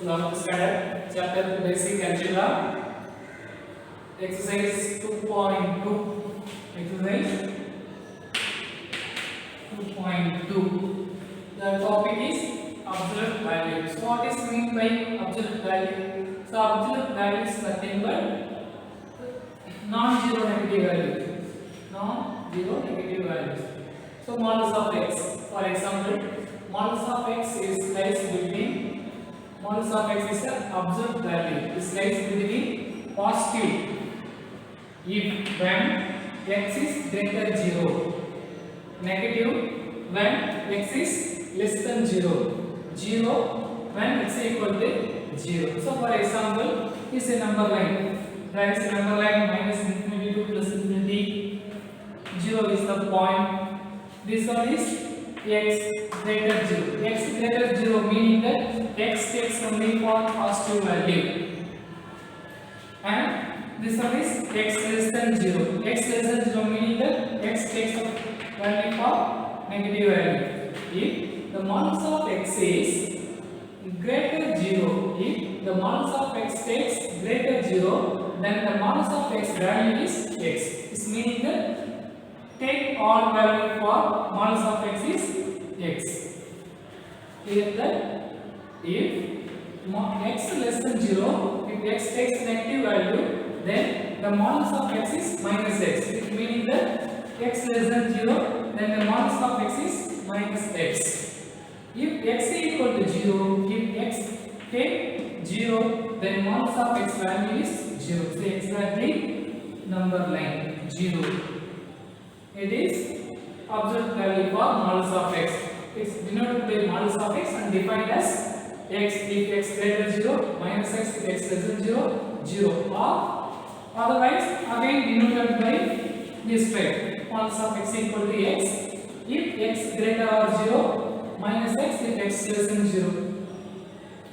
11th standard, chapter Basic Algebra, exercise 2.2. Exercise 2.2. The topic is absolute value. So, what is meant by absolute value? So, absolute value is nothing but non-zero negative value. Non-zero negative values. So, modulus of x. For example, modulus of x is lies between modulus of x is an absolute value. This lies between positive if when x is greater than 0, negative when x is less than 0, 0 when x is equal to 0. So for example, is a number line. There is a number line minus infinity to plus infinity. 0 is the point. This one is x greater than 0. X greater than 0 meaning that x takes only for positive value. And this one is x less than 0. X less than 0 meaning that x takes a value for negative value. If the modulus of x is greater than 0, if the modulus of x takes greater than 0, then the modulus of x value is x. This meaning that take all value for modulus of x is x. Clear that if x less than 0, if x takes negative value, then the modulus of x is minus x. It meaning that x less than 0, then the modulus of x is minus x. If x is equal to 0, if x take 0, then modulus of x value is 0. So exactly number line 0. It is absolute value for modulus of x. It is denoted by modulus of x and defined as x if x greater than 0, minus x if x less than 0, 0, or otherwise again denoted by this type. Modulus of x equal to x if x greater or 0, minus x if x less than 0.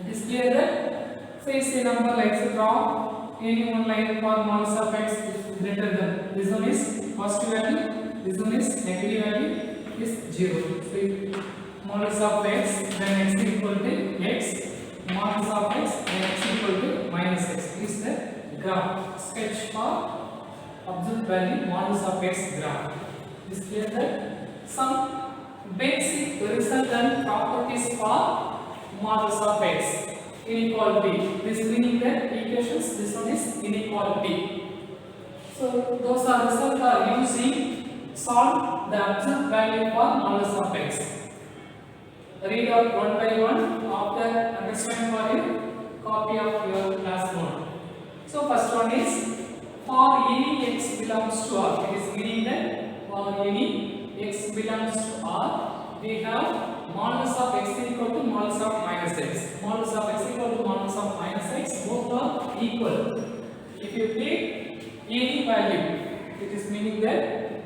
It is clear that say a number like draw any one line for modulus of x is greater than, this one is positive value, this one is negative value, is 0. So modulus of x when x equal to x, modulus of x when x equal to minus x is the graph. Sketch for absolute value modulus of x graph. Is clear that some basic resultant properties for modulus of x. Inequality. This meaning that equations, this one is inequality. So those are results are using solve the absolute value for modulus of x. Read out one by one after understand for you copy of your class note. So first one is for any x belongs to R. It is meaning that for any x belongs to R, we have modulus of x equal to modulus of minus x. Modulus of x equal to modulus of minus x, both are equal. If you take any value, it is meaning that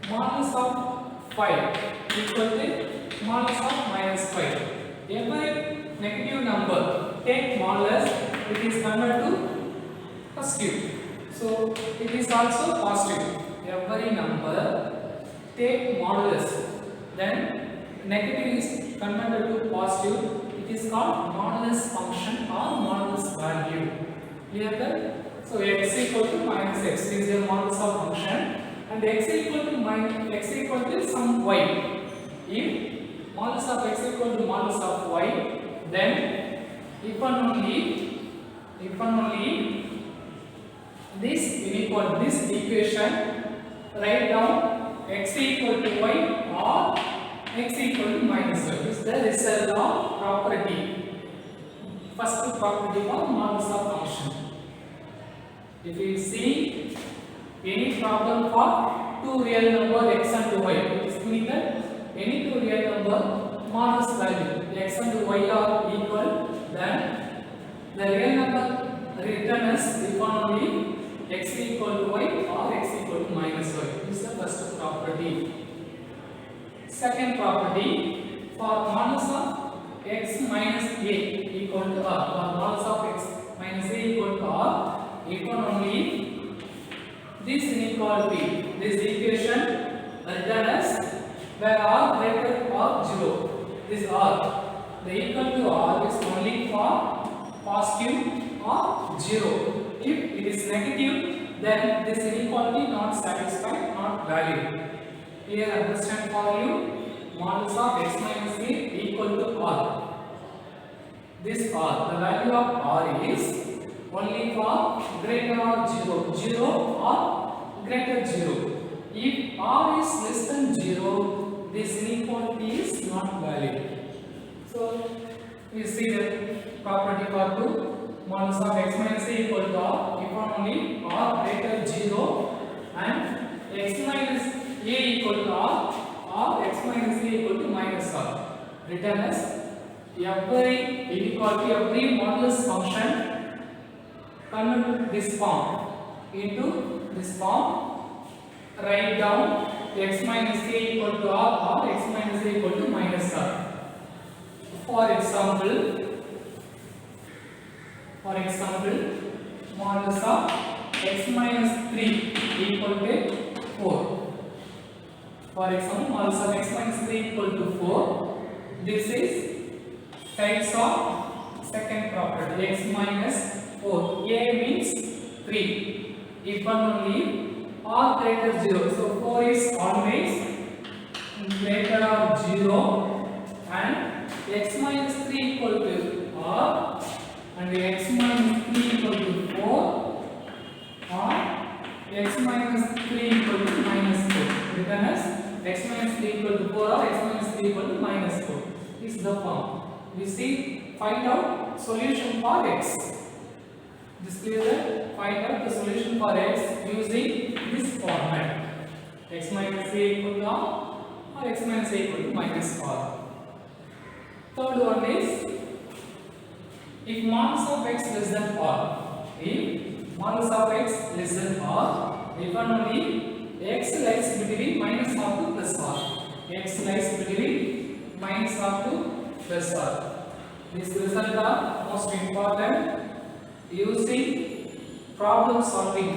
modulus of 5 equal to modulus of minus 5. Every negative number take modulus, it is converted to positive. So it is also positive. Every number take modulus, then negative is converted to positive. It is called modulus function or modulus value. Clear that? So x equal to minus x is a modulus of function, and x equal to minus x equal to some y. If modulus of x equal to modulus of y, then if and only this inequality, this equation, write down x equal to y or x equal to minus y. This is the result of property. First property of modulus of function. If you see any problem for two real number x and y, it means that any two real number modulus value x and y are equal, then the real number written as if only x equal to y or x equal to minus y. This is the first property. Second property, for modulus of x minus a equal to r, or modulus of x minus a equal to r, if and only this inequality, this equation written as where r greater or 0, this r, the equal to r is only for positive or 0. If it is negative, then this inequality not satisfied, not valid. Here understand for you, modulus of x minus a equal to r. This r, the value of r is only for greater or 0, 0 or greater 0. If r is less than 0, this inequality is not valid. So we see the property for 2, modulus of x minus a equal to r if only r greater 0 and x minus a equal to r or x minus a equal to minus r. Written as every inequality, every modulus function convert this form into this form. Write down x minus a equal to r or x minus a equal to minus r. For example, modulus of x minus 3 equal to 4. For example, modulus of x minus 3 equal to 4. This is types of second property, x minus 4. A means 3. If and only r greater 0. So 4 is always greater or 0 and x minus 3 equal to r and x minus 3 equal to 4 or x minus 3 equal to minus 4. Written as x minus 3 equal to 4 or x minus 3 equal to minus 4 is the form. We see, find out solution for x. This clear that find out the solution for x using this format. X minus a equal to r or x minus a equal to minus r. Third one is, if modulus of x less than r, if modulus of x less than r, if and only x lies between minus r to plus r. X lies between minus r to plus r. This result are most important using problem solving.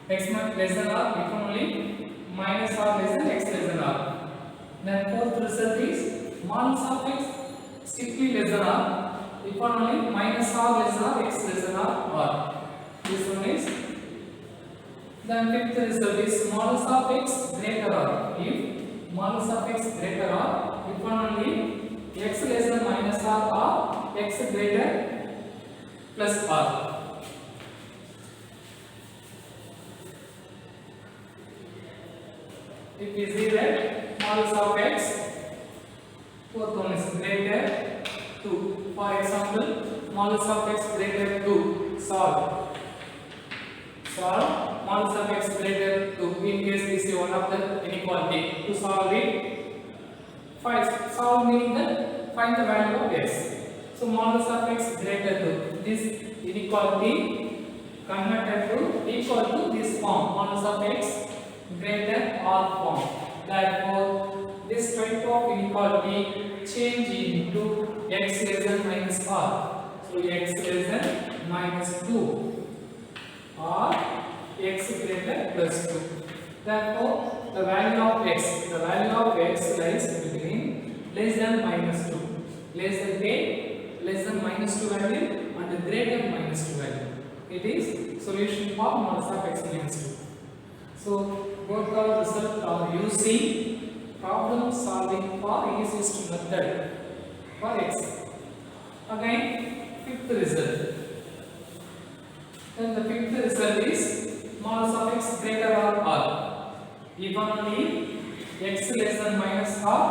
X less than r, if only minus r less than x less than r. Then fourth result is modulus of x strictly less than r, if only minus r less than r, x less than r. This one is. Then fifth result is modulus of x greater r. If modulus of x greater r, if only x less than minus r or x greater plus r. If we see that modulus of x, fourth one is greater 2. For example, modulus of x greater 2, solve. Modulus of x greater 2. In case we see one of the inequality, to solve it, solve meaning that find the value of x. So modulus of x greater 2. This inequality converted to equal to this form, modulus of x greater r form. Therefore, this type of inequality change into x less than minus r. So x less than minus 2 or x greater plus 2. Therefore, the value of x lies between less than minus 2, less than minus 2 value and greater minus 2 value. It is solution for modulus of x minus 2. So both our results are using problem solving for easiest method for x. Again, fifth result. Then the fifth result is modulus of x greater or r. If only x less than minus r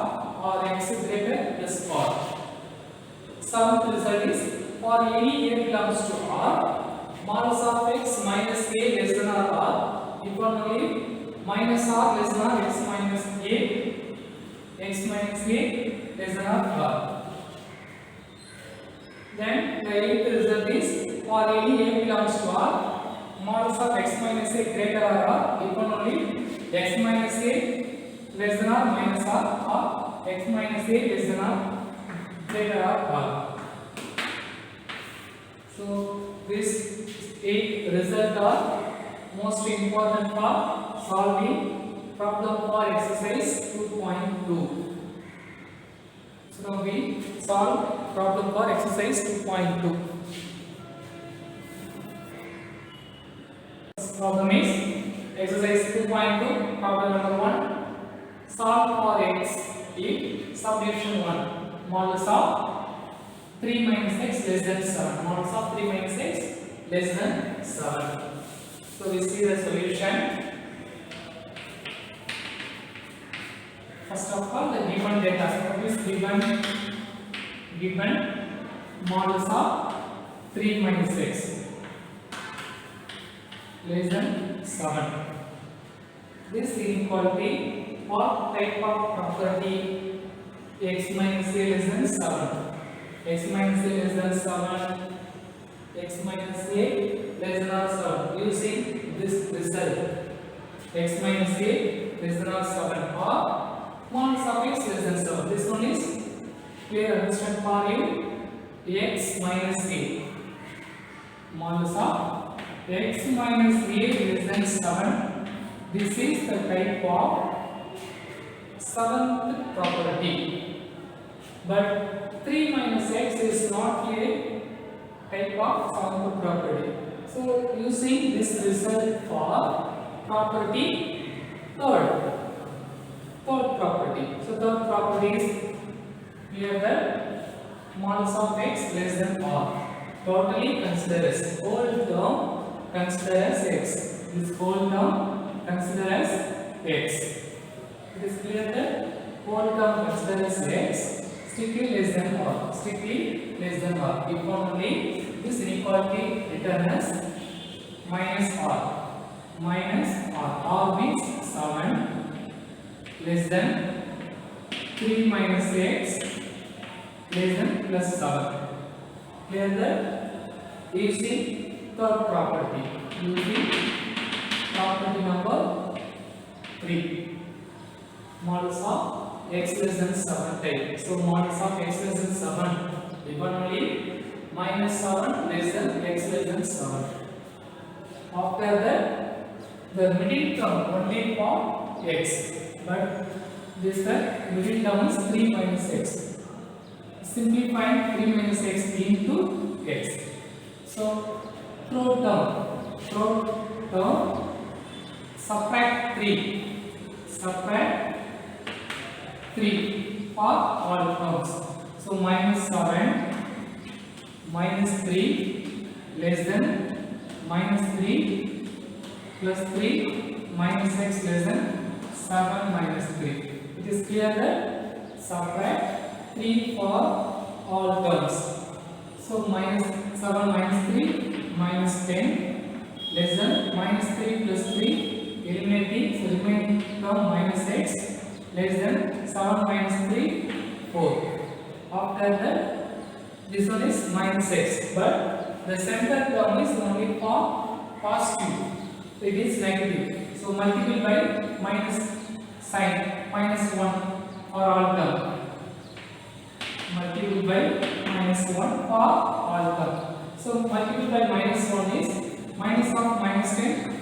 or x greater plus r. Seventh result is, for any a belongs to r, modulus of x minus a less than or r, if only minus r less than or x minus a less than or r. Then the eighth result is, for any a belongs to r, modulus of x minus a greater or r, if only x minus a less than or minus r or x minus a less than or greater or r. So these 8 results are most important for solving problem for exercise 2.2. So now we solve problem for exercise 2.2. This problem is exercise 2.2, problem number 1. Solve for x in subdivision 1. Modulus of 3 minus x less than 7. Modulus of 3 minus x less than 7. So we see the solution. First of all, the given data. So is given modulus of 3 minus x less than 7. This inequality, what type of property? X minus a less than 7. X minus a less than 7. X minus a less than or 7. Using this result, x minus a less than or 7 or modulus of x less than 7. This one is clear understand for you. X minus a, modulus of x minus a less than 7. This is the type of seventh property. But 3 minus x is not a type of seventh property. So using this result for property third property. So third property is here the modulus of x less than or. Totally consider as whole term, consider as x. This whole term consider as x. It is clear that whole term consider as x. Strictly less than or. Strictly less than or. If only this inequality written as minus r. Minus r. R means 7 less than 3 minus x less than plus 7. Clear that? Using third property. Using property number 3. Modulus of x less than 7 type. So modulus of x less than 7. If only minus 7 less than x less than 7. After that, the middle term only for x. But this middle term is 3 minus x. Simplify 3 minus x into x. So through term, subtract 3. Subtract 3 for all terms. So minus 7 minus 3 less than minus 3 plus 3 minus x less than 7 minus 3. It is clear that subtract 3 for all terms. So minus 7 minus 3 minus 10 less than minus 3 plus 3 eliminating, so remaining term minus x less than 7 minus 3 4. After that, this one is minus x, but the center term is only for positive, so it is negative. So multiply by minus sign, minus 1 for all term. Multiply by minus 1 for all term. So multiply by minus 1 is minus of minus 10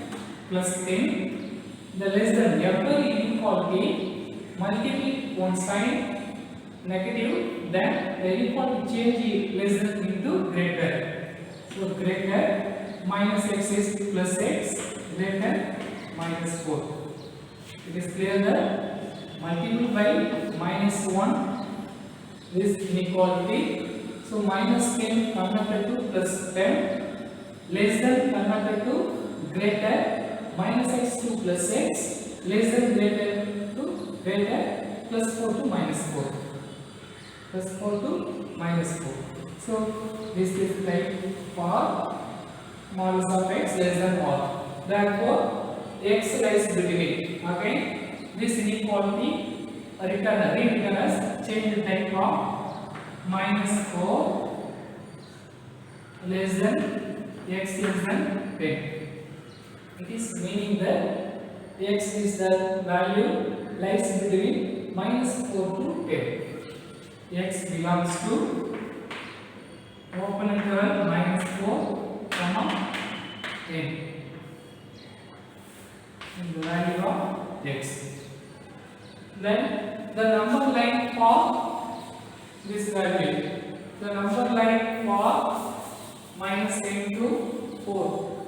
plus 10. The less than every inequality multiply one sign negative, then the inequality change less than into greater. So greater minus x is plus x, greater minus 4. It is clear that multiply by minus 1 is inequality. So minus 10 converted to plus 10 less than converted to greater minus x to plus x less than greater to greater plus 4 to minus 4. Plus 4 to minus 4. So this is like for modulus of x less than or. Therefore x lies between. Okay, this inequality rewritten as change type of minus 4 less than x less than 10. It is meaning that x is the value lies between minus 4 to 10. X belongs to open interval minus 4 comma 10. In the value of x. Then the number line for this value the number line for minus 10 to 4.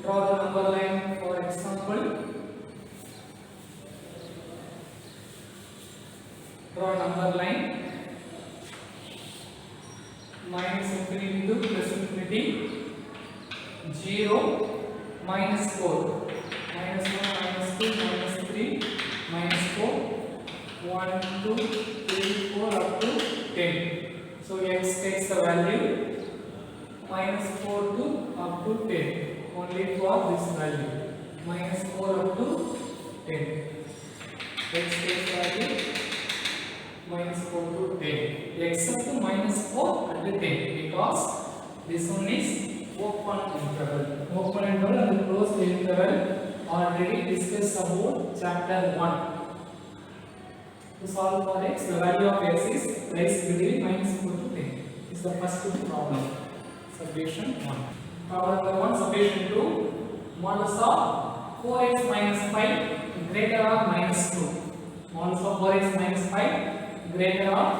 Draw the number line for example. Draw number line minus infinity to plus infinity, 0, minus 4, minus 1, minus 2, minus 3, minus 4, 1, 2, 3, 4 up to 10. So x takes the value minus 4 to up to 10. Only for this value minus 4 up to 10. X takes value minus 4 to 10. X up to minus 4 and 10 because this one is open interval. Open interval and closed interval already discussed about chapter 1. To solve for x, the value of x is placed between minus 4 to 10. This is the first problem. Subdivision 1. Problem number 1, subdivision 2. Modulus of 4x minus 5 greater or minus 2. Modulus of 4x minus 5 greater or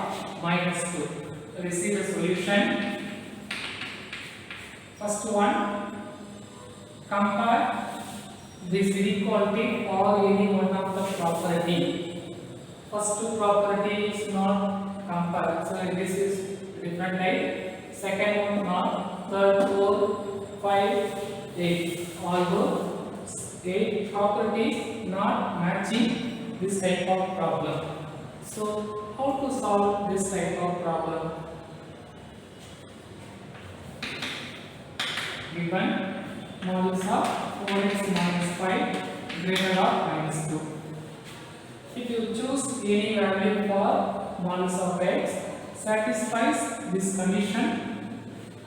minus 2. Receive the solution. First one, compare this inequality for any one of the property. First property is not compared, so this is different type. Second one not, third, fourth, 5, 8. Although 8 properties not matching this type of problem. So how to solve this type of problem? Given modulus of 4x minus 5 greater or minus 2. If you choose any value for modulus of x satisfies this condition,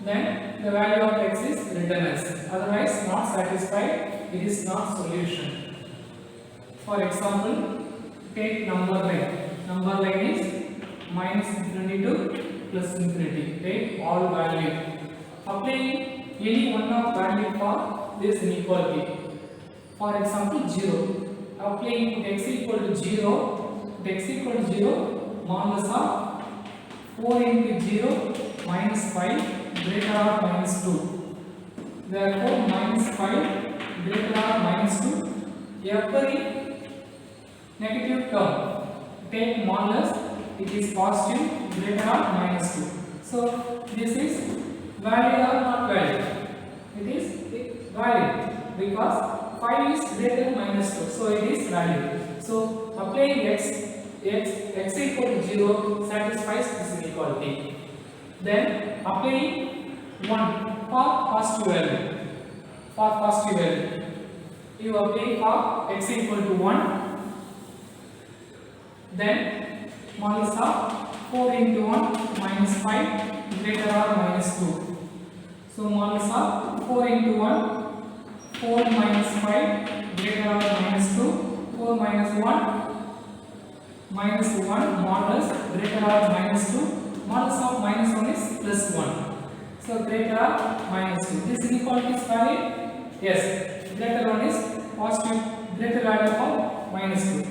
then the value of x is written as. Otherwise not satisfied, it is not solution. For example, take number line. Number line is minus infinity to plus infinity. Take all value. Applying any one of value for this inequality. For example, 0. Applying x equal to 0, x equal to 0, modulus of 4 into 0 minus 5 greater or minus 2. Therefore, minus 5 greater or minus 2. Every negative term, take modulus, it is positive greater or minus 2. So, this is valid or not valid? It is valid because 5 is greater than minus 2, so it is valid. So applying x equal to 0 satisfies this inequality. Then applying 1 for positive value. For positive value, you apply for x equal to 1. Then modulus of 4 into 1 minus 5 greater or minus 2. So modulus of 4 into 1, 4 minus 5 greater or minus 2, 4 minus 1, minus 1 modulus greater or minus 2, modulus of minus 1 is plus 1. So greater or minus 2. This inequality is valid? Yes. Greater one is positive, greater value of minus 2.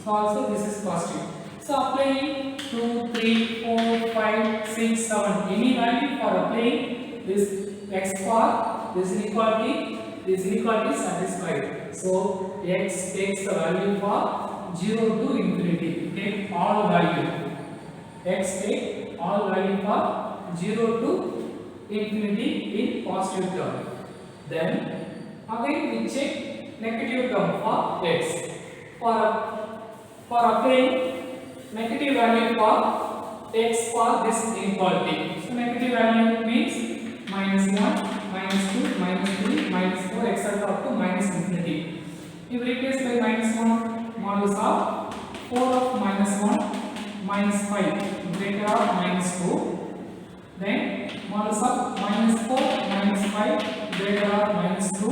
So also this is positive. So applying 2, 3, 4, 5, 6, 7, any value for applying this x for this inequality is satisfied. So x takes the value for 0 to infinity. Take all value. X take all value for 0 to infinity in positive term. Then again we check negative term for x. For applying negative value for x for this inequality. So negative value means minus 1, minus 2, minus 3, minus 4, etc. up to minus infinity. If replace by minus 1, modulus of 4 of minus 1, minus 5 greater or minus 2. Then modulus of minus 4, minus 5 greater or minus 2.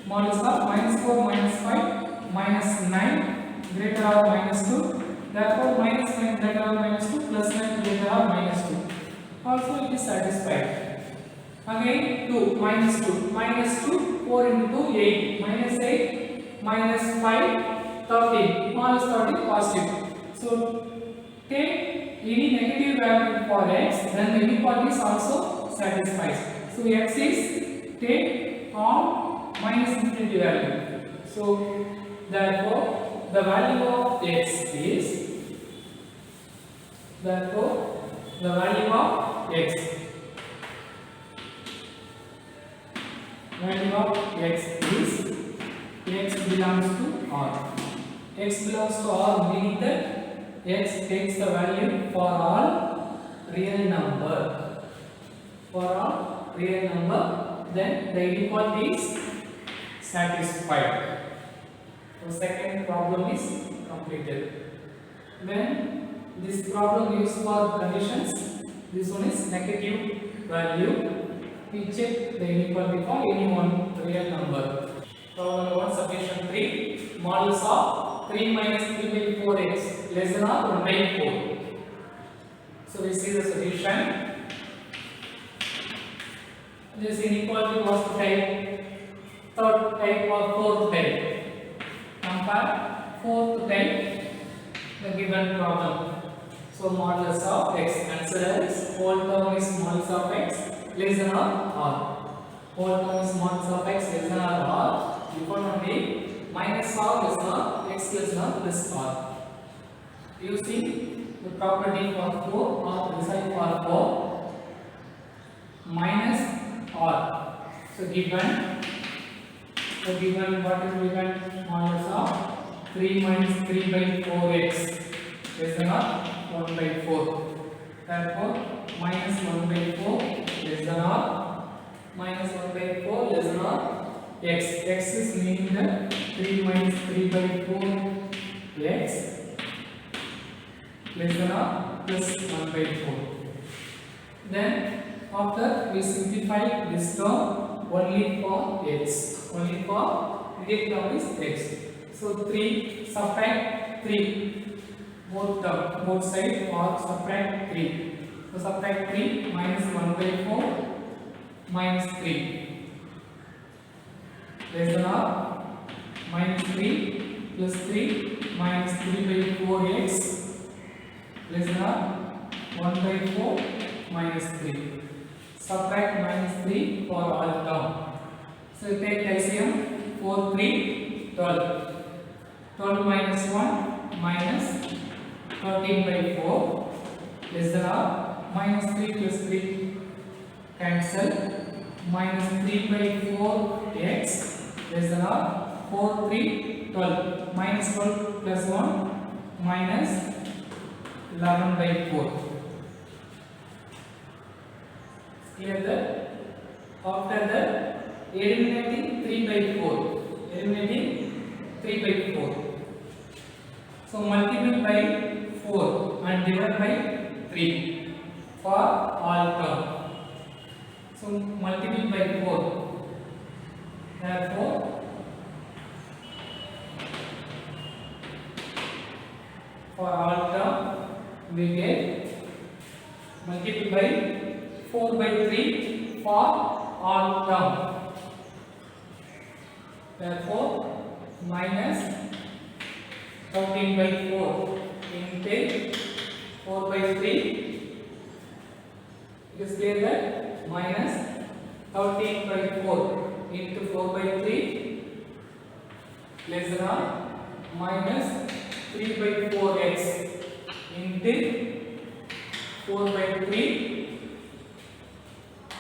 Modulus of minus 4, minus 5, minus 9 greater or minus 2. Therefore, minus 9 greater or minus 2 plus 9 greater or minus 2. Also, it is satisfied. Again 2, minus 2, 4 into 2, 8, minus 8, minus 5, 13, minus 13 positive. So take any negative value for x, then the inequality is also satisfies. So x is take on minus infinity value. So therefore the value of x is x belongs to R. X belongs to R meaning that x takes the value for all real number. Then the inequality is satisfied. The second problem is completed. When this problem is for conditions, this one is negative value. We check the inequality for any one real number. Problem number 1, submission 3. Modulus of 3 minus 3 by 4x less than or 1 by 4. So we see the solution. This inequality was third type or fourth type. Compare fourth type the given problem. So modulus of x, answer is whole term is modulus of x less than or r. Whole term is modulus of x less than or r. Equal only minus r less than or x less than or plus r. Using the property for 4 or result for 4 minus r. So given what is given modulus of 3 minus 3 by 4x less than or 1 by 4. Therefore minus 1 by 4 less than or minus 1 by 4 less than or x. X is meaning that 3 minus 3 by 4 x less than or plus 1 by 4. Then after we simplify this term only for x. Only for this term is x. So 3 subtract 3. Both sides or subtract 3. So subtract 3 minus 1 by 4 minus 3 less than or minus 3 plus 3 minus 3 by 4x less than or 1 by 4 minus 3. Subtract minus 3 for all term. So take LCM 4 3 12. 12 minus 1 minus 13 by 4 less than or minus 3 plus 3 cancel minus 3 by 4 x less than or 4 3 12 minus 12 plus 1 minus 11 by 4. Clear that? After that, eliminating 3 by 4. Eliminating 3 by 4. So multiply by 4 and divide by 3 for all term. So multiply by 4. Therefore, for all term we get multiply by 4 by 3 for all term. Therefore minus 13 by 4 into 4 by 3. It is clear that minus 13 by 4 into 4 by 3 less than or minus 3 by 4x into 4 by 3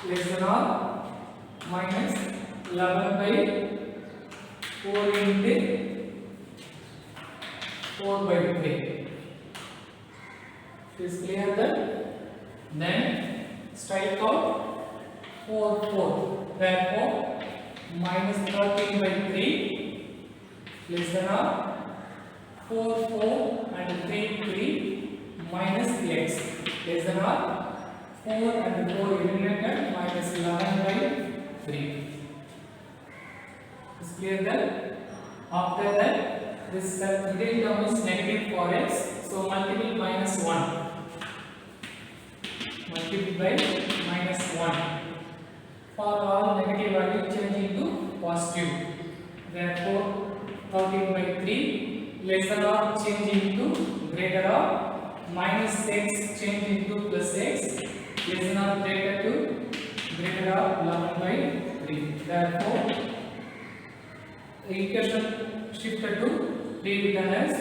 less than or minus 11 by 4 into 4 by 3. It is clear that? Then strike out 4 4. Therefore minus 13 by 3 less than or 4 4 and 3 3 minus x less than or 4 and 4 eliminated minus 11 by 3. Is clear that? After that, this middle term is negative for x, so multiply minus 1. Multiply by minus 1. For all negative value change into positive. Therefore, 13 by 3 less than or change into greater or minus x change into plus x less than or greater to greater or 11 by 3. Therefore, the equation shifted to be written as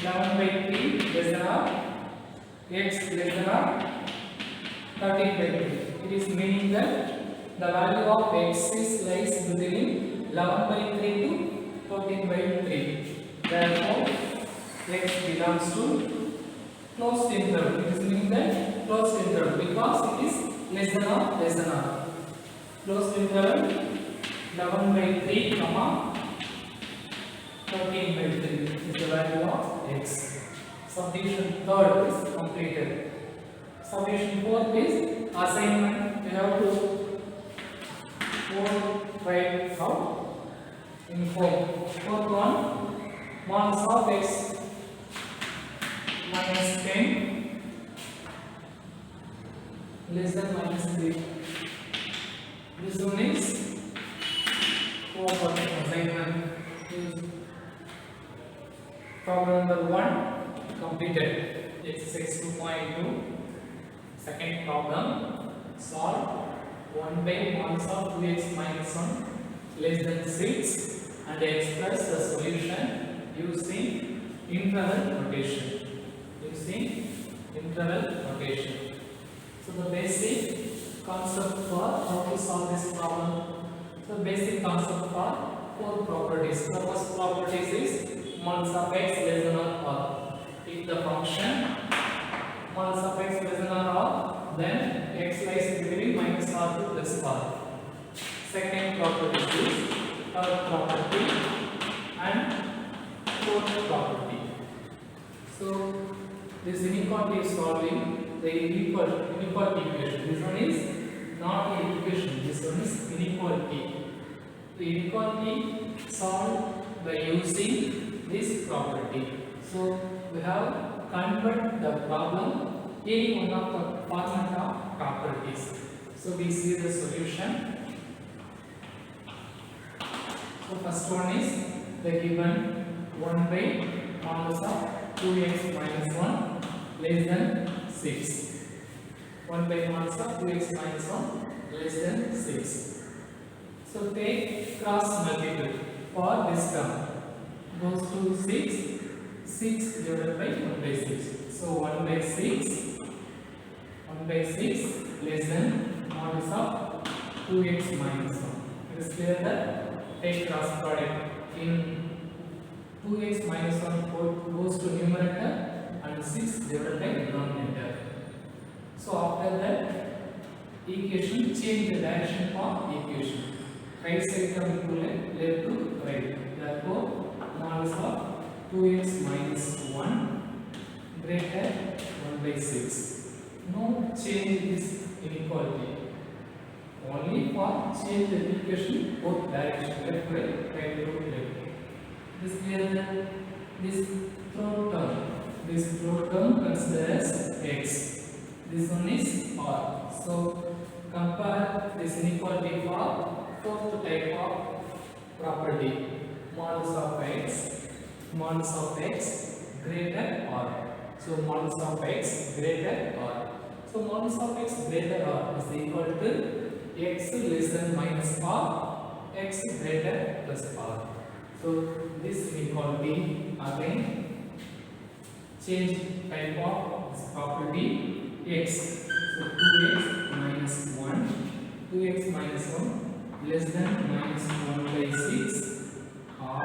11 by 3 less than or x less than or 13 by 3. It is meaning that the value of x is lies between 11 by 3 to 14 by 3. Therefore, x belongs to closed interval. It is meaning that closed interval because it is less than or less than or. Closed interval 11 by 3 comma 13 by 3 is the value of x. Subdivision third is completed. Subdivision fourth is assignment. We have to write out in form. Fourth one, modulus of x minus 10 less than minus 3. This one is fourth assignment. Problem number 1 completed. Exercise 2.2. Second problem, solve 1 by modulus of 2x minus 1 less than 6 and express the solution using interval notation. So the basic concept for how to solve this problem. So basic concept for 4 properties. The first property is modulus of x less than or. If the function modulus of x less than or, then x lies between minus r to plus r. Second property is third property and fourth property. So this inequality is solving the inequality equation. This one is not an equation. This one is inequality. The inequality solved by using this property. So we have convert the problem any one of the format of properties. So we see the solution. So first one is the given 1 by modulus of 2x minus 1 less than 6. 1 by modulus of 2x minus 1 less than 6. So take cross multiple for this term. Goes to 6 divided by 1 by 6. So 1 by 6 less than modulus of 2x minus 1. It is clear that take cross product in 2x minus 1 goes to numerator and 6 divided by denominator. So after that equation, change the direction of equation. Right side term equivalent left to right. Therefore, modulus of 2x minus 1 greater 1 by 6. No change this inequality. Only for change the equation both direction, left to right, right to left. This clear that this third term considers x. This one is r. So compare this inequality for fourth type of property. Modulus of x greater r. So modulus of x greater r. So modulus of x greater r is equal to x less than minus r, x greater plus r. So this inequality again change type of this property x. So 2x minus 1 less than minus 1 by 6 or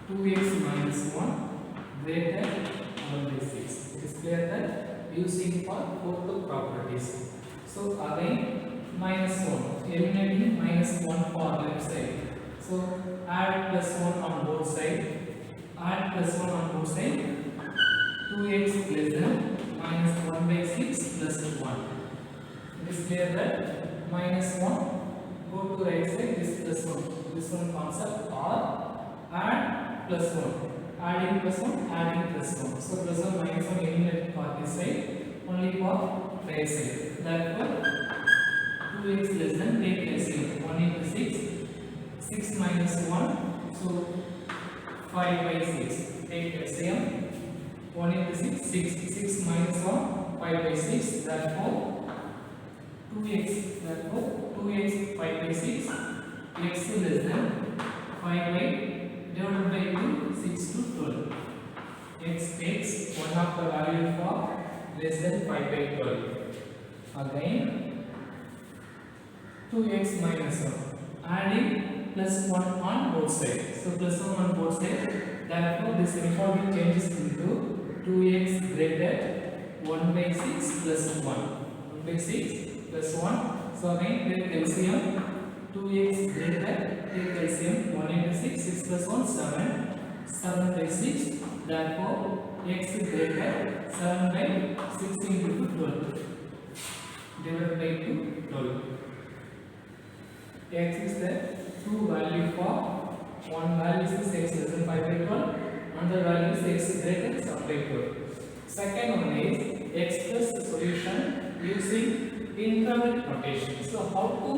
2x minus 1 greater 1 by 6. It is clear that using for both properties. So again minus 1, eliminating minus 1 for left side. So add plus 1 on both sides. 2x less than minus 1 by 6 plus 1. It is clear that minus 1 go to right side, this plus 1 concept, or add plus 1. Adding plus 1, adding plus 1. So plus 1 minus 1 eliminated for this side, only for right side. Therefore 2x less than, take LCM, 1 into 6 minus 1, so 5 by 6. Take LCM, 1 into 6, 6. 6 minus 1, 5 by 6. Therefore, 2x. Therefore, 2x 5 by 6. X less than 5 by divided by 2, 6 to 12. X takes one of the value for less than 5 by 12. Again, 2x minus 1. Adding plus 1 on both sides. So, plus 1 on both sides. Therefore, this inequality changes into 2x greater 1 by 6 plus 1. 1 by 6 plus 1. So, again, take LCM. 2x greater, take LCM. 1 into 6, 6 plus 1, 7. 7 by 6. Therefore, x greater 7 by 16 into 12. Divided by 2, 12. X is the true value for one value is x less than 5 by 12, another value is x greater 7 by 12. Second one is express the solution using interval notation. So, how to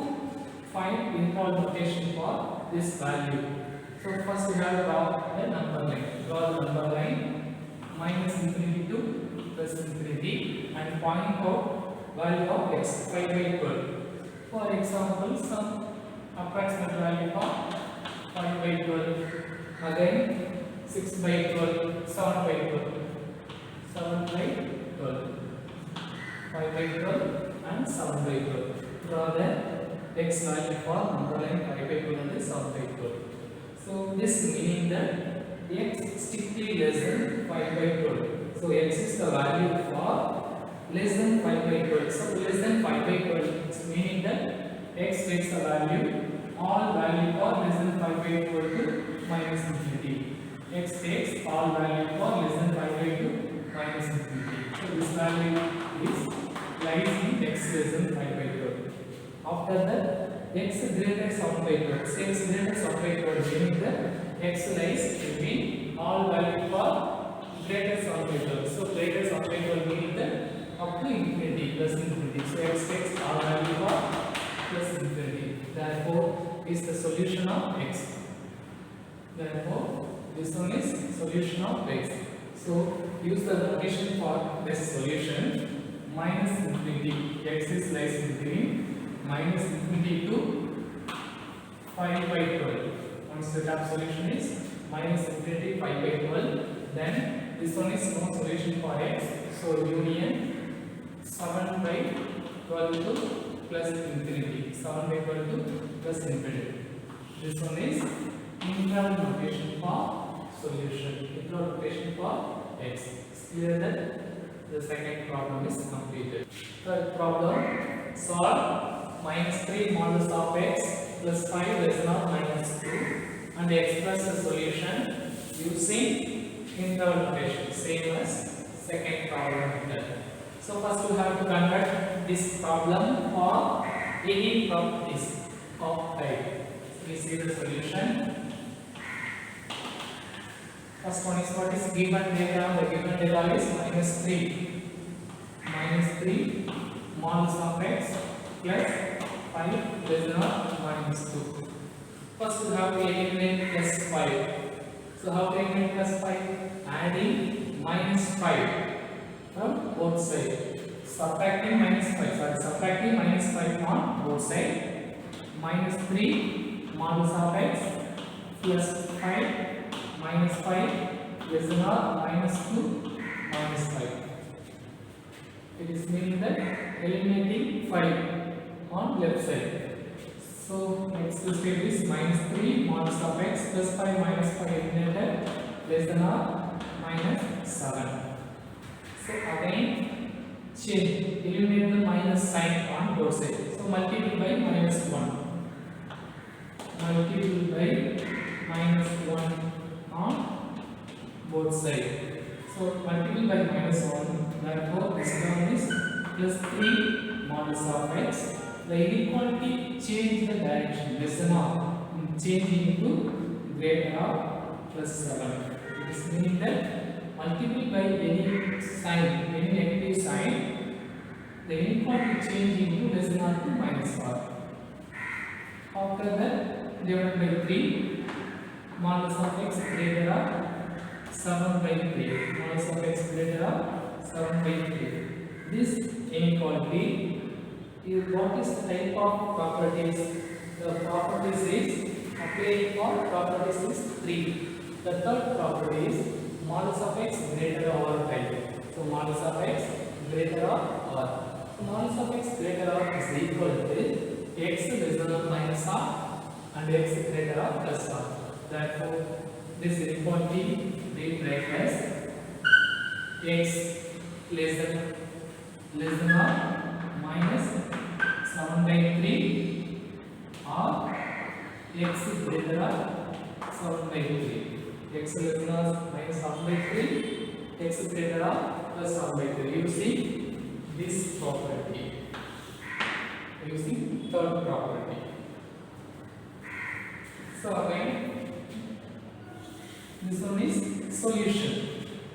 find interval notation for this value? So, first we have to draw the number line. Draw the number line minus infinity to plus infinity and point out value of x 5 by 12. For example, some approximate value of 5 by 12, again 6 by 12, 7 by 12, 7 by 12, 5 by 12 and 7 by 12. Draw the x value for number line 5 by 12 and 7 by 12. So this meaning that x strictly less than 5 by 12. So x is the value for less than 5 by 12. So less than 5 by 12, it's meaning that x takes the value, all value for less than 5 by 12 to minus infinity. X takes all value for less than 5 by 2 minus infinity. So this value is lies in x less than 5 by 12. After that, x greater 7 by 12. So x greater 7 by 12 meaning that x lies between all value for greater 7 by 12. So greater 7 by 12 meaning that up to infinity plus infinity. So x takes all value for plus infinity. Therefore, is the solution of x. Therefore, this one is solution of x. So use the notation for this solution minus infinity. X is lies between minus infinity to 5 by 12. Once the top solution is minus infinity 5 by 12, then this one is no solution for x. So union 7 by 12 to plus infinity. 7 by 12 to plus infinity. This one is interval notation for solution. Interval notation for x. It's clear that the second problem is completed. Third problem, solve minus 3 modulus of x plus 5 less than or minus 2 and express the solution using interval notation, same as second problem method. So first we have to convert this problem for any properties of type. So we see the solution. First one is what is given data. The given data is minus 3 modulus of x plus 5 less than or minus 2. First we have to eliminate plus 5. So how to eliminate plus 5? Adding minus 5 from both sides. Subtracting minus 5 on both sides. Minus 3 modulus of x plus 5 minus 5 less than or minus 2 minus 5. It is meaning that eliminating 5 on left side. So next step is minus 3 modulus of x plus 5 minus 5 eliminated less than or minus 7. So again change, eliminate the minus sign on both sides. So multiply by minus 1. Multiply by minus 1 on both sides. So multiply by minus 1. Therefore this term is plus 3 modulus of x. The inequality change the direction, less than or changing into greater or plus 7. It is meaning that multiply by any sign, any negative sign, the inequality change into less than or to minus 1. After that, divided by 3 modulus of x greater or 7 by 3. Modulus of x greater than 7 by 3. This inequality is what is the type of properties? The properties is applying for properties is 3. The third property is modulus of x greater than or by. So modulus of x greater than or. So modulus of x greater than is equal to x less than or minus r and x greater than plus r. Therefore, this inequality we write as x less than or minus 7 by 3 or x greater than 7 by 3. X less than or minus 7 by 3, x greater than plus 7 by 3. Using this property. Using third property. So again, this one is solution.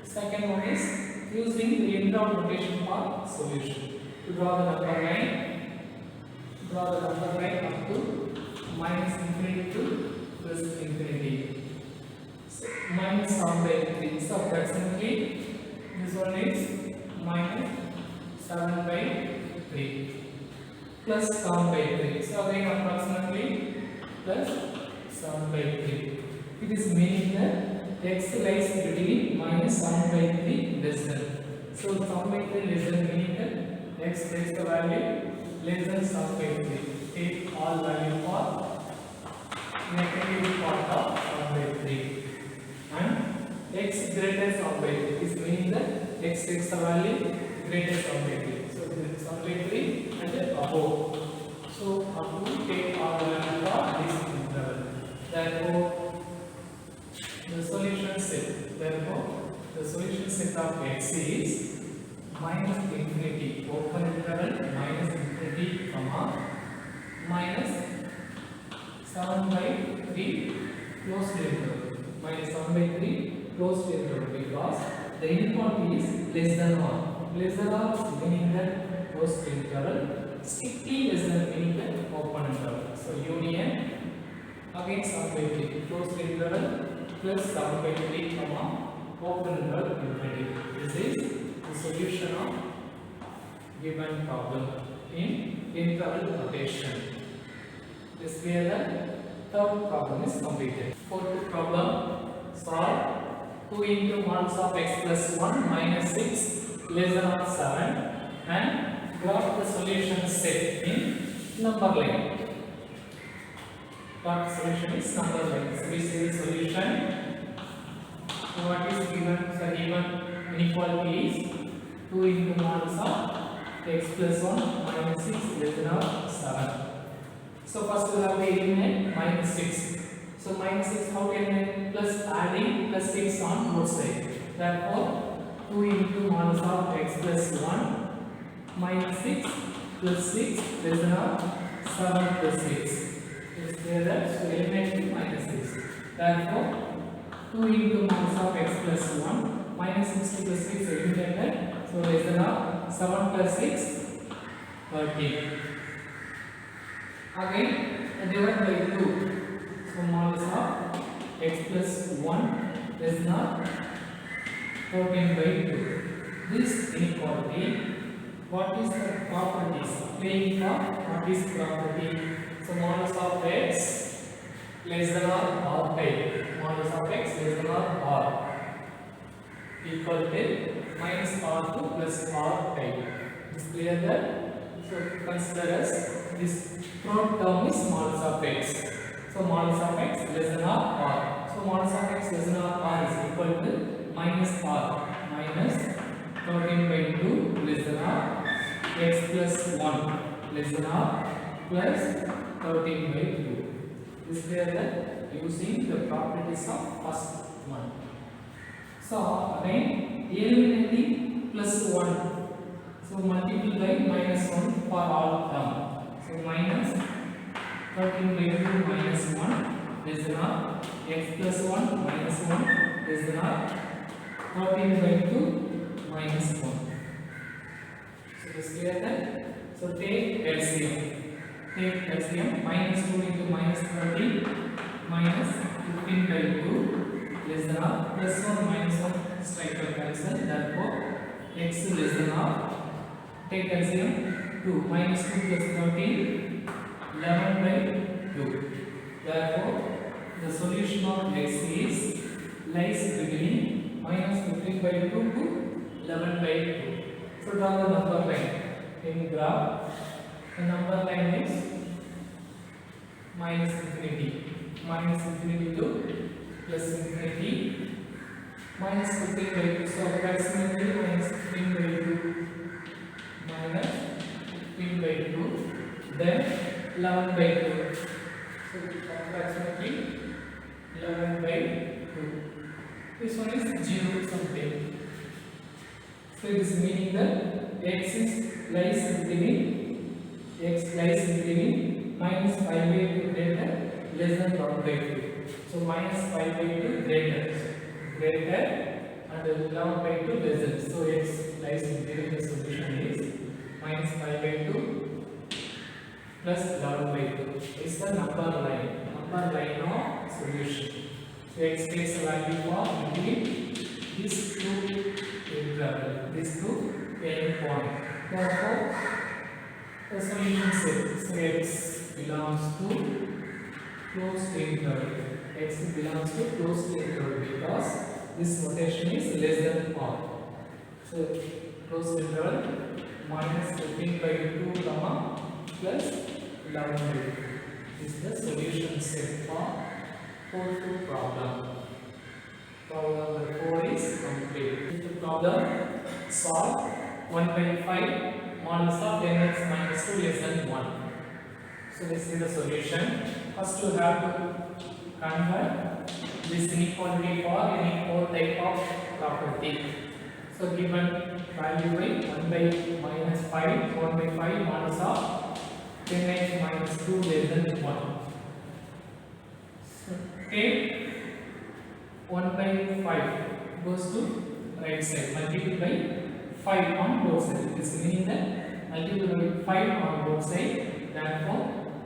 Second one is using the integral notation for solution. To draw the number line, up to minus infinity to plus infinity. So minus 7 by 3. So approximately this one is minus 7 by 3 plus 7 by 3. So again approximately plus 7 by 3. It is meaning that x lies between minus 7 by 3 less than. So 7 by 3 less than meaning that x takes the value less than 7 by 3. Take all value for negative part of 7 by 3. And x greater than 7 by 3 is meaning that x takes the value greater than 7 by 3. So this is 7 by 3 and then above. So above take all value for this interval. Therefore, the solution set of x is minus infinity open interval minus infinity comma minus 7 by 3 closed interval minus 7 by 3 closed interval because the inequality is less than 1. Less than or meaning that closed interval, strictly less than meaning that open interval. So union again 7 by 3 closed interval plus 7 by 3 comma open interval infinity. This is the solution of given problem in interval notation. This way the third problem is completed. Fourth problem, solve 2 into modulus of x plus 1 minus 6 less than or 7 and graph the solution set in number line. What solution is number line. So we say the solution. So what is given? The given inequality is 2 into modulus of x plus 1 minus 6 less than or 7. So first we have to eliminate minus 6. So minus 6 how can we plus adding plus 6 on both sides. Therefore 2 into modulus of x plus 1 minus 6 plus 6 less than or 7 plus 6. It's clear that so eliminate minus 6. Therefore 2 into modulus of x plus 1 minus 60 plus 6 eliminated. So less than or 7 plus 6 13. Again divided by 2. So modulus of x plus 1 less than or 14 by 2. This inequality, what is the properties? Playing for what is property? So modulus of x less than or by modulus of x less than or equal to minus r2 plus r by. Is clear that? So consider as this front term is modulus of x. So modulus of x less than or r. So modulus of x less than or r is equal to minus r minus 13 by 2 less than or x plus 1 less than or plus 13 by 2. This clear that using the properties of first one. So again eliminating plus 1. So multiply by minus 1 for all term. So minus 13 by 2 minus 1 less than or x plus 1 minus 1 less than or 13 by 2 minus 1. So this clear that? So take LCM. Take LCM minus 2 into minus 13 minus 15 by 2 less than or plus 1 minus 1 strike by cancel. Therefore, x less than or take LCM 2 minus 2 plus 13 11 by 2. Therefore, the solution of x is lies between minus 15 by 2 to 11 by 2. So draw the number line in graph. The number line is minus infinity to plus infinity, minus 15 by 2, so approximately minus 15 by 2 minus 15 by 2, then 11 by 2, so approximately 11 by 2. This one is 0 something. So it is meaning that x lies between minus 5 by 2 greater less than 1 by 2. So minus 5 by 2 greater and 11 by 2 less than. So x lies between, the solution is minus 5 by 2 plus 11 by 2. Is the number line of solution. So x takes a value for between these two interval, these two end points. Therefore, the solution says so x belongs to closed interval. X belongs to closed interval because this notation is less than or. So closed interval minus 15 by 2 comma plus 11 by 2 is the solution set for 4-2 problem. Problem number 4 is complete. If the problem solve 1 by 5 modulus of 10x minus 2 less than 1. So this is the solution. First you have to convert this inequality for any four type of property. So given value by 1 by minus 5, 1 by 5 modulus of 10x minus 2 less than 1. So take 1 by 5 goes to right side, multiple by 5 on both sides. This means that multiple by 5 on both sides. Therefore,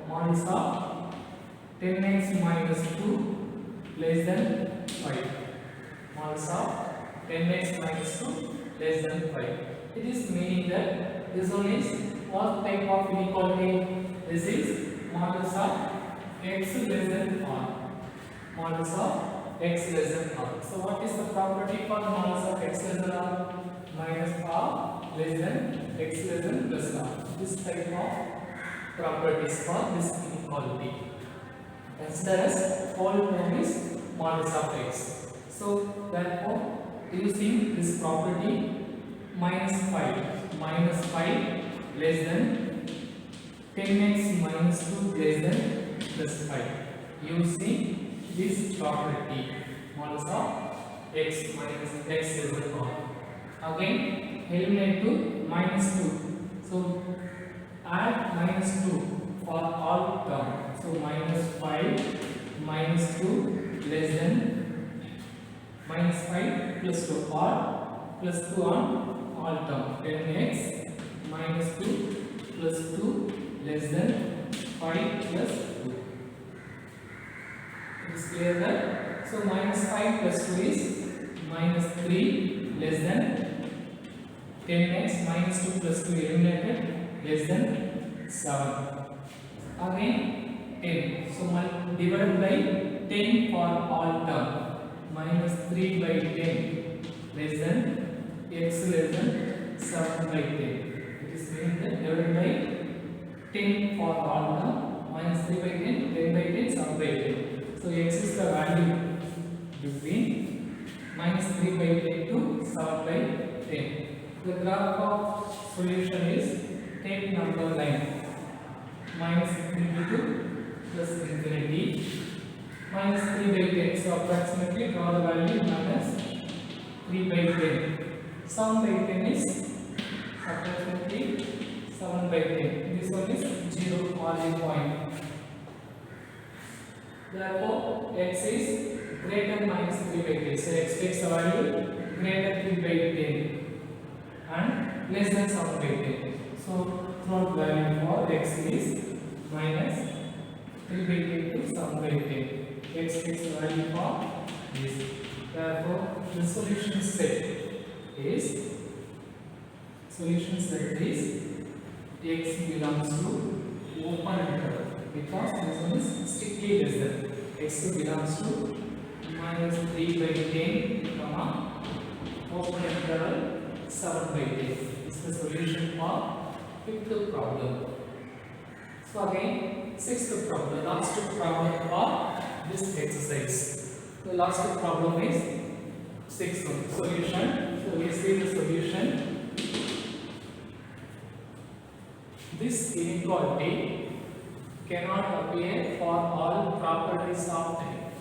modulus of 10x minus 2 less than 5. Modulus of 10x minus 2 less than 5. It is meaning that this one is what type of inequality? This is modulus of x less than r. Modulus of x less than r. So what is the property for modulus of x less than r? Minus r less than x less than plus r. This type of properties for this inequality. Consider as whole term is modulus of x. So therefore, using this property minus 5 less than 10x minus 2 less than plus 5. Using this property modulus of x minus x less than r. Again eliminate to minus 2. So add minus 2 for all term. So minus 5 minus 2 less than minus 5 plus 2 or plus 2 on all term. 10x minus 2 plus 2 less than 5 plus 2. It is clear that? So minus 5 plus 2 is minus 3 less than 10x minus 2 plus 2 eliminated less than 7. Again 10. So divided by 10 for all term. Minus 3 by 10 less than x less than 7 by 10. It is meaning that divided by 10 for all term. Minus 3 by 10, 10 by 10, 7 by 10. So x is the value between minus 3 by 10 to 7 by 10. The graph of solution is take number line minus infinity to plus infinity minus 3 by 10. So approximately draw the value minus 3 by 10. 7 by 10 is approximately 7 by 10. This one is 0 origin point. Therefore, x is greater minus 3 by 10. So x takes a value greater 3 by 10 and less than 7 by 10. So throughout value for x is minus 3 by 10 to 7 by 10. X takes a value for this. Therefore, the solution set is x belongs to open interval because this one is strictly less than. X belongs to minus 3 by 10 comma open interval 7 by 10. This is the solution for fifth problem. So again, sixth problem, last problem for this exercise. The last problem is sixth solution. So we see the solution. This inequality cannot appear for all properties of type.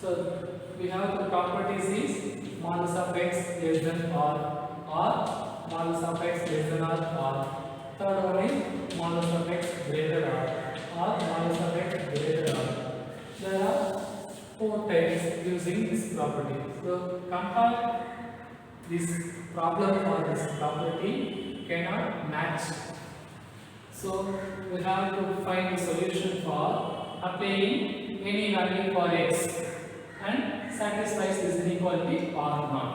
So we have the properties is modulus of x less than or modulus of x less than or. Third one is modulus of x greater or modulus of x greater or. There are 4 types using this property. So compare this problem or this property cannot match. So we have to find the solution for applying any value for x and satisfies this inequality or not.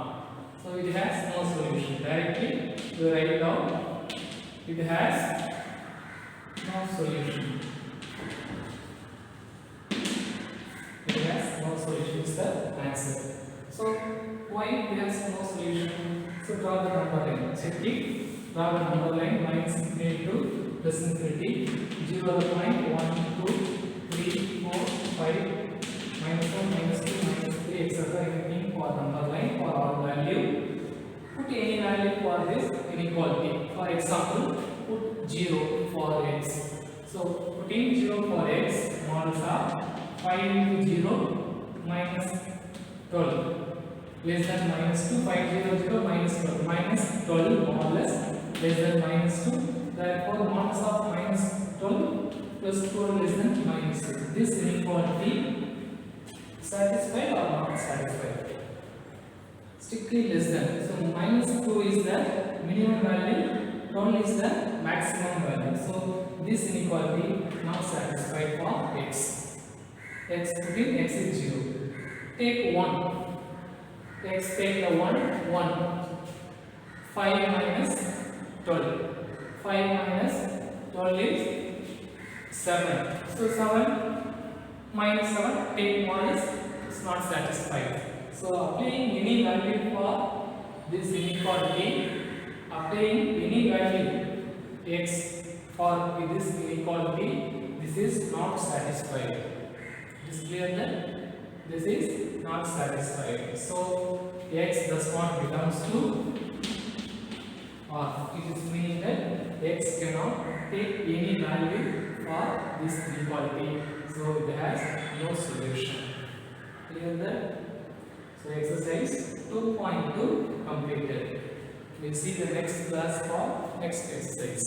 So it has no solution. Directly we write down it has no solution. It has no solution is the answer. So why it has no solution? So draw the number line. Check it. Draw the number line minus infinity to plus infinity. 0 the point 1, 2, 3, 4, 5, minus 1, minus 2, minus 3, etc. Anything for number line for all value. Put any value for this inequality. For example, put 0 for x. So putting 0 for x, modulus of 5 into 0 minus 12 less than minus 2, 5 0 0 minus 12 minus 12 modulus less than minus 2. Therefore, modulus of minus 12 plus 4 less than minus 2. This inequality satisfied or not satisfied? Strictly less than. So minus 2 is the minimum value, 12 is the maximum value. So this inequality not satisfied for x. Putting x is 0. Take 1. X take the 1. 5 minus 12. 5 minus 12 is 7. So 7 minus 7 take modulus is not satisfied. So applying any value for this inequality, applying any value x for this inequality, this is not satisfied. It is clear that this is not satisfied. So x does not belongs to or it is meaning that x cannot take any value for this inequality. So it has no solution. Clear that? So exercise 2.2 completed. We'll see the next class for next exercise.